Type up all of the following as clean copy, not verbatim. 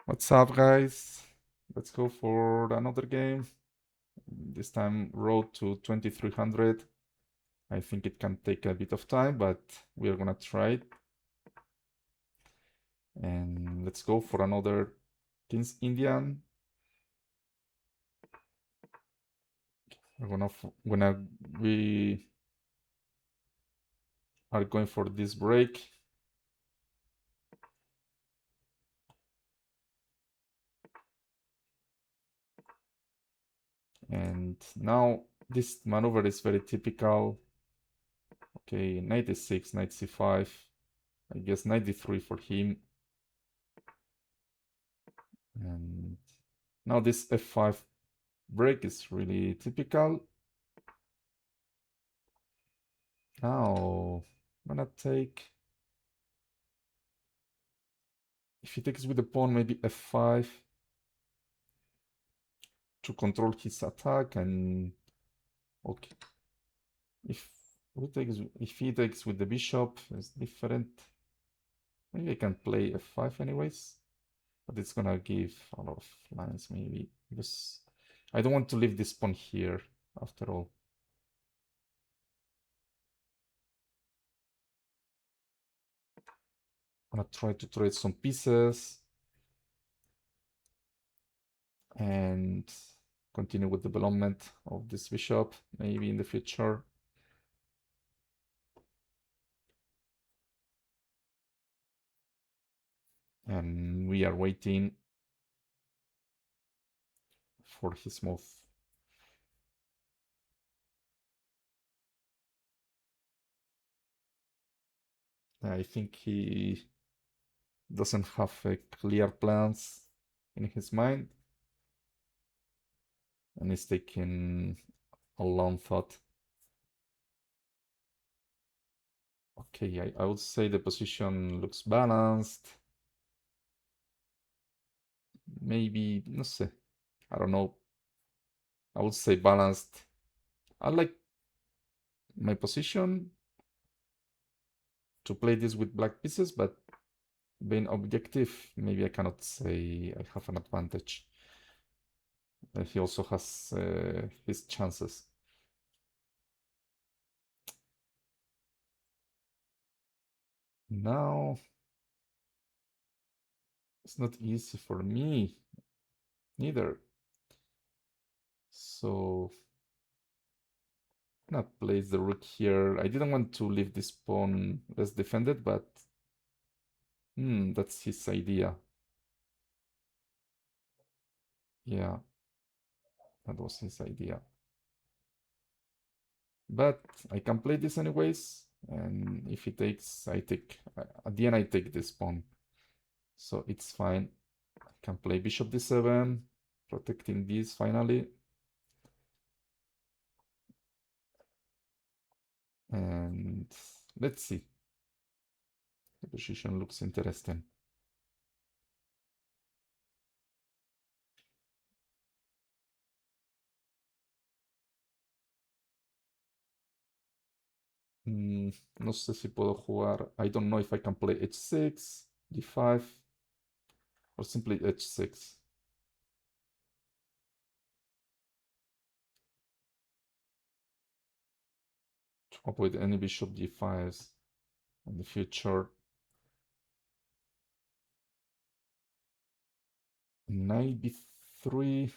What's up, guys? Let's go for another game. This time, road to 2300. I think it can take a bit of time, but we are gonna try it. And let's go for another King's Indian. We are going for this break. And now this maneuver is very typical. Okay, knight e6, knight c5. I guess knight d3 for him. And now this f5 break is really typical. Now I'm gonna take, if he takes with the pawn, maybe f5 to control his attack. And okay, if he takes with the bishop, it's different. Maybe I can play f5 anyways, but it's gonna give a lot of lines maybe, because I don't want to leave this pawn here after all. I'm gonna try to trade some pieces and continue with development of this bishop maybe in the future. And we are waiting for his move. I think he doesn't have clear plans in his mind and is taking a long thought. Okay, I would say the position looks balanced. Maybe, no sé, I don't know. I would say balanced. I like my position to play this with black pieces, but being objective, maybe I cannot say I have an advantage. He also has his chances. Now, it's not easy for me, neither. So, I'm gonna place the rook here. I didn't want to leave this pawn less defended, but that's his idea. Yeah, that was his idea. But I can play this anyways, and if he takes, I take. At the end, I take this pawn, so it's fine. I can play bishop d7, protecting this finally. And let's see. The position looks interesting. No sé si puedo jugar. I don't know if I can play h6, d5, or simply h6. To avoid any bishop d5s in the future. Knight b3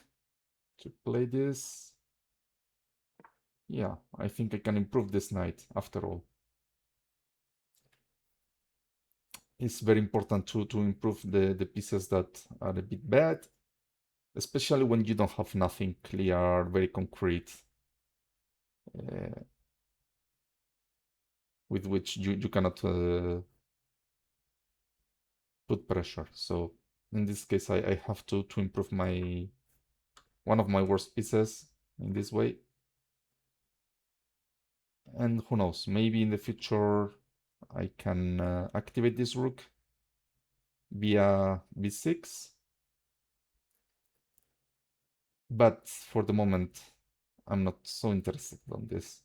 to play this. Yeah, I think I can improve this knight after all. It's very important to improve the pieces that are a bit bad, especially when you don't have nothing clear, very concrete, with which you cannot put pressure. So in this case, I have to improve one of my worst pieces in this way. And who knows, maybe in the future I can activate this rook via b6. But for the moment, I'm not so interested on this.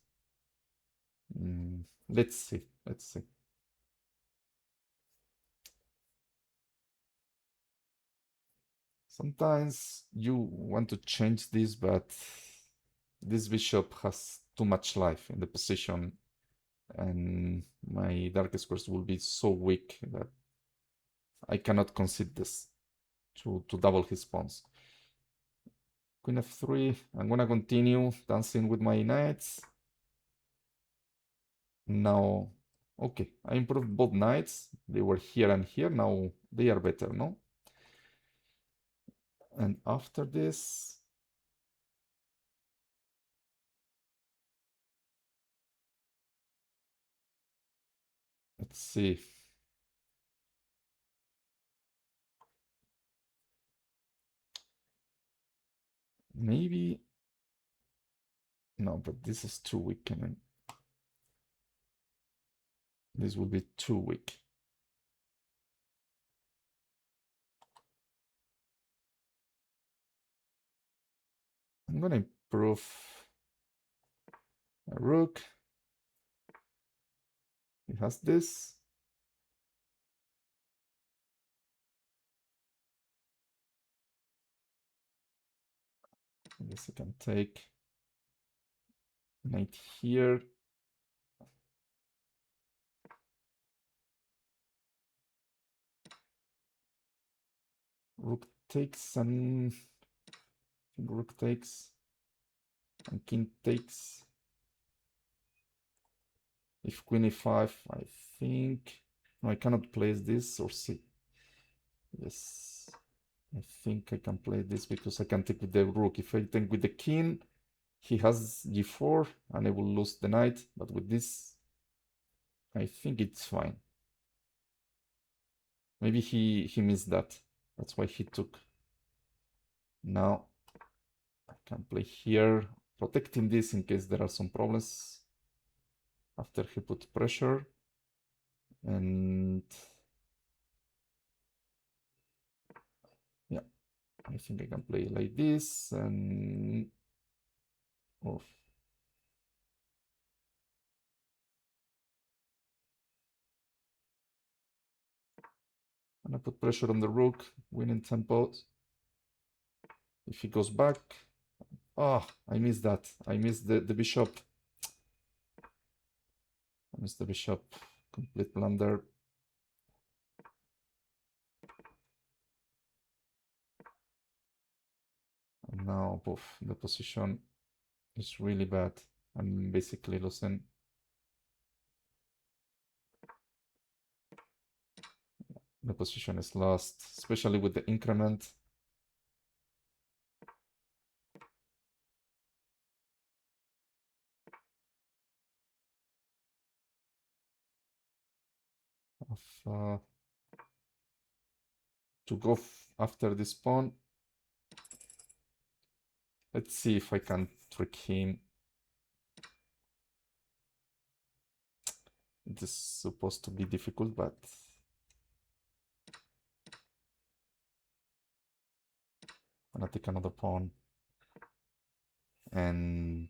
Let's see. Let's see. Sometimes you want to change this, but this bishop has too much life in the position, and my dark squares will be so weak that I cannot concede this to double his pawns. Queen f3. I'm gonna continue dancing with my knights. Now, okay, I improved both knights. They were here and here. Now they are better, no? And after this, let's see. Maybe, no, but this is too weak. I mean, this will be too weak. I'm gonna improve a rook. It has this. I guess I can take knight here. Rook takes and rook takes and king takes. If queen e5, I think. No, I cannot place this or see. Yes, I think I can play this because I can take with the rook. If I take with the king, he has g4 and I will lose the knight. But with this, I think it's fine. Maybe he missed that. That's why he took. Now I can play here, protecting this in case there are some problems after he put pressure. And yeah, I think I can play like this and off. And I put pressure on the rook, winning tempo. If he goes back, oh, I missed that. I missed the bishop. I missed the bishop. Complete blunder. And now, poof, the position is really bad. I'm basically losing. The position is lost, especially with the increment. Of, to go after this pawn. Let's see if I can trick him. It is supposed to be difficult, but I'm gonna take another pawn. And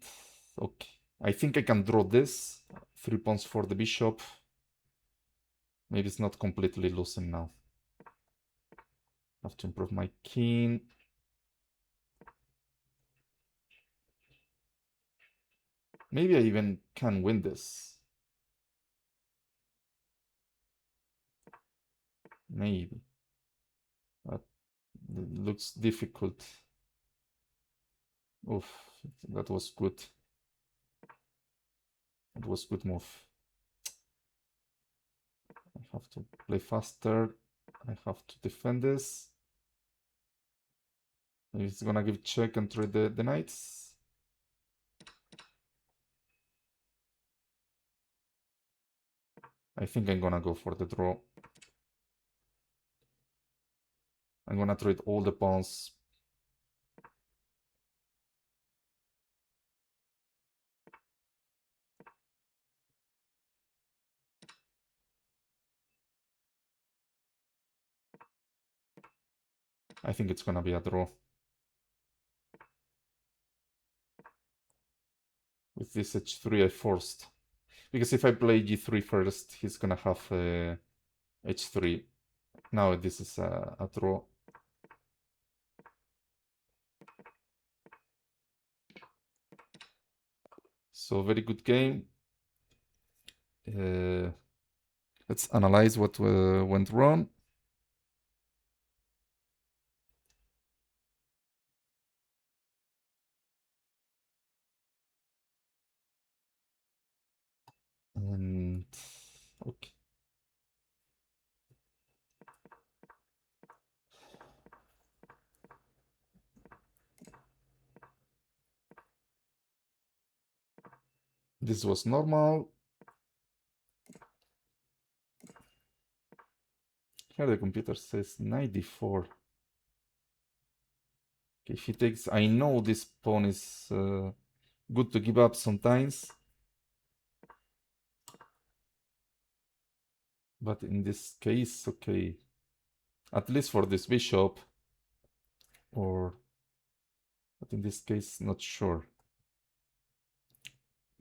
okay, I think I can draw this. 3 pawns for the bishop. Maybe it's not completely losing now. Have to improve my king. Maybe I even can win this. Maybe. But it looks difficult. Oof, that was good. It was good move. I have to play faster. I have to defend this. He's gonna give check and trade the knights. I think I'm gonna go for the draw. I'm gonna trade all the pawns. I think it's gonna be a draw. With this h3 I forced. Because if I play g3 first, he's gonna have h3. Now this is a draw. So very good game. Let's analyze what went wrong. And okay. This was normal. Here the computer says 94. Okay, if he takes, I know this pawn is good to give up sometimes. But in this case, okay, at least for this bishop, or, but in this case, not sure.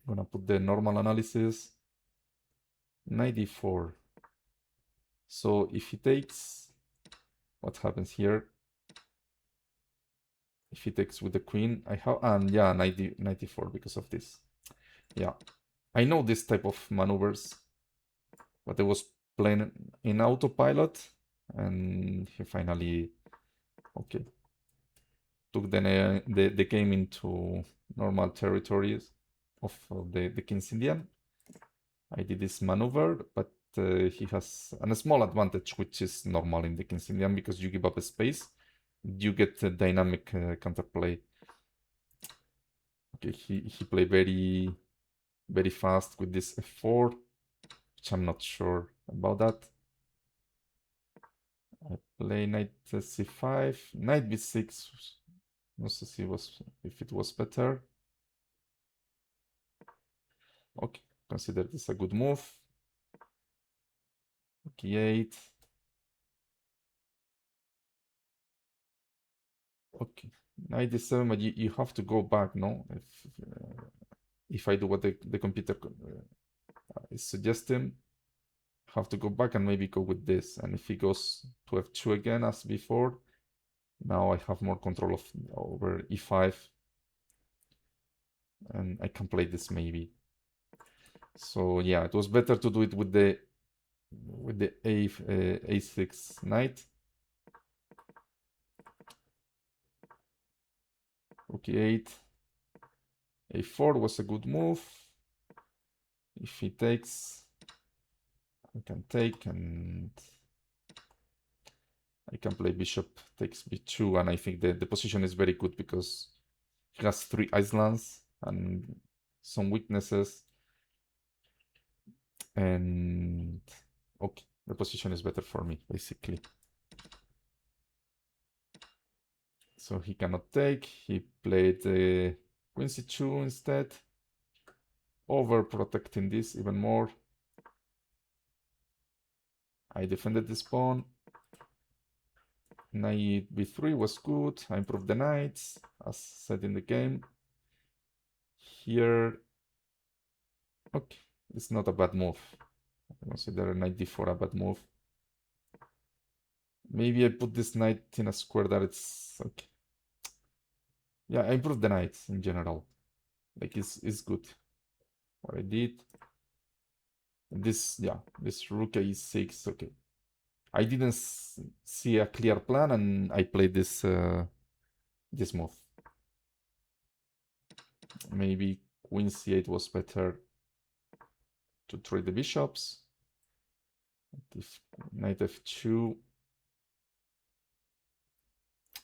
I'm gonna put the normal analysis, 94. So if he takes, what happens here? If he takes with the queen, I have, and yeah, 94 because of this. Yeah, I know this type of maneuvers, but I was playing in autopilot, and he finally, okay, took the game into normal territories of the King's Indian. I did this maneuver, but he has a small advantage, which is normal in the King's Indian because you give up a space, you get a dynamic counterplay. Okay, he played very fast with this f4, which I'm not sure about that. I play knight c5, knight b6. Let's see if it was better. Okay, consider this a good move. e8. Okay, knight d7, but you have to go back, no? If I do what the computer is suggesting, have to go back and maybe go with this. And if he goes to f2 again as before, now I have more control over e5, and I can play this maybe. So yeah, it was better to do it with the a6 knight. Rook e8. a4 was a good move. If he takes, I can take, and I can play bishop takes b2, and I think the position is very good because he has 3 islands and some weaknesses. And okay, the position is better for me, basically. So he cannot take. He played queen c2 instead, overprotecting this even more. I defended this pawn. Knight b3 was good. I improved the knights, as said in the game. Here, okay, it's not a bad move. I consider knight d4 a bad move. Maybe I put this knight in a square that it's okay. Yeah, I improved the knights in general. Like it's good what I did. This, yeah, this rook a6, okay. I didn't see a clear plan, and I played this this move. Maybe queen c8 was better to trade the bishops. If knight f2.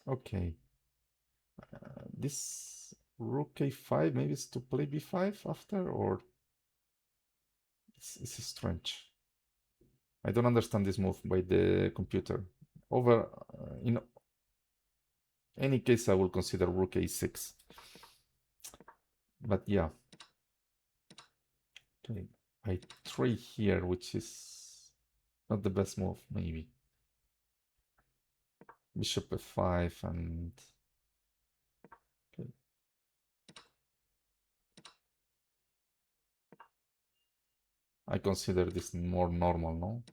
Okay. This rook a5 maybe is to play b5 after, or it's strange. I don't understand this move by the computer. In any case, I will consider rook a6. But yeah. Okay, I trade here, which is not the best move, maybe. Bishop f5 and... Okay. I consider this more normal, no?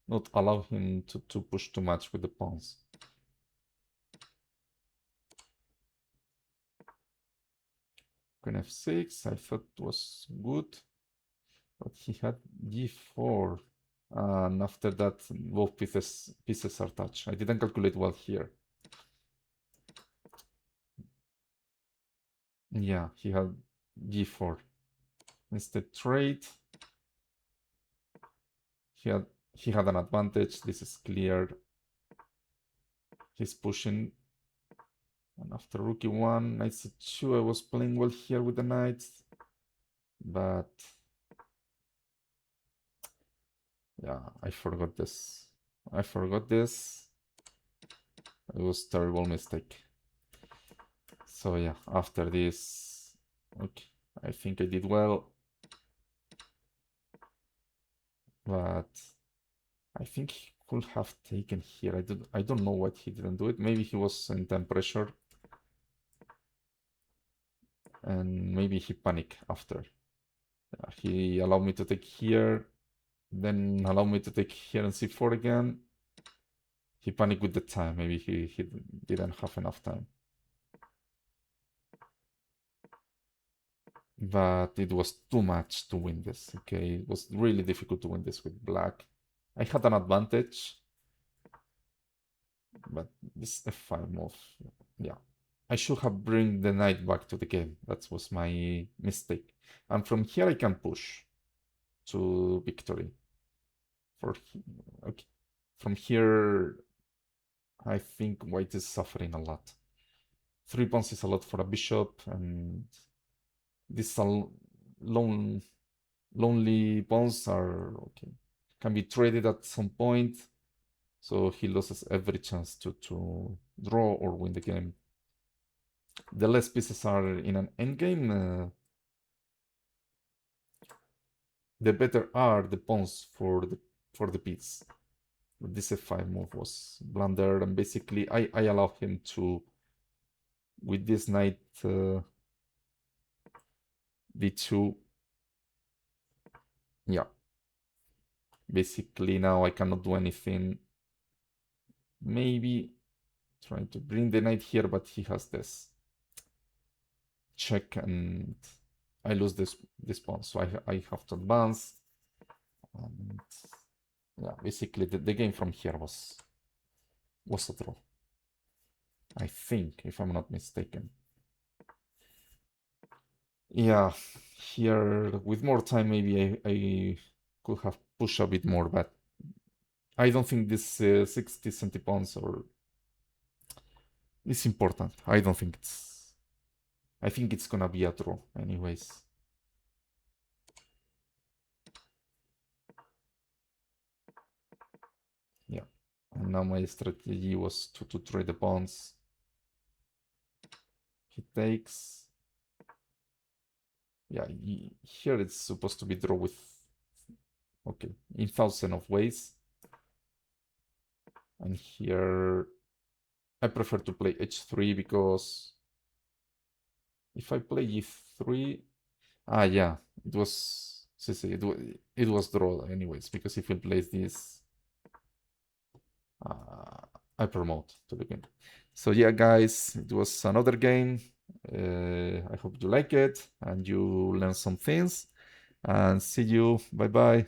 Not allow him to push too much with the pawns. Queen f6, I thought was good, but he had g4. And after that, both pieces are touched. I didn't calculate well here. Yeah, he had g4. Instead trade. He had an advantage. This is clear. He's pushing. And after rook e1, knight c2, I was playing well here with the knights. But yeah, I forgot this. It was a terrible mistake. So yeah, after this, okay, I think I did well. But I think he could have taken here. I don't know why he didn't do it. Maybe he was in time pressure. And maybe he panicked after. He allowed me to take here, then allowed me to take here and c4 again. He panicked with the time. Maybe he didn't have enough time. But it was too much to win this, okay? It was really difficult to win this with black. I had an advantage, but this f5 move, yeah. I should have bring the knight back to the game. That was my mistake. And from here I can push to victory. Okay. From here, I think white is suffering a lot. 3 pawns is a lot for a bishop, and these lonely pawns are okay. Can be traded at some point, so he loses every chance to draw or win the game. The less pieces are in an endgame, the better are the pawns for the piece. This f5 move was blunder, and basically I allow him to, with this knight d2, yeah. Basically now I cannot do anything. Maybe trying to bring the knight here, but he has this check, and I lose this pawn, so I have to advance. And yeah, basically the game from here was a draw, I think, if I'm not mistaken. Yeah, here with more time maybe I could have pushed a bit more, but I don't think this 60 centipounds or is important. I don't think I think it's gonna be a draw anyways. Yeah, and now my strategy was to trade the pawns. He takes. Yeah, here it's supposed to be draw with, okay, in thousands of ways. And here I prefer to play h3 because if I play e3, yeah, it was, it was draw anyways, because if he plays this, I promote to the game. So yeah, guys, it was another game. I hope you like it and you learn some things, and see you. Bye bye.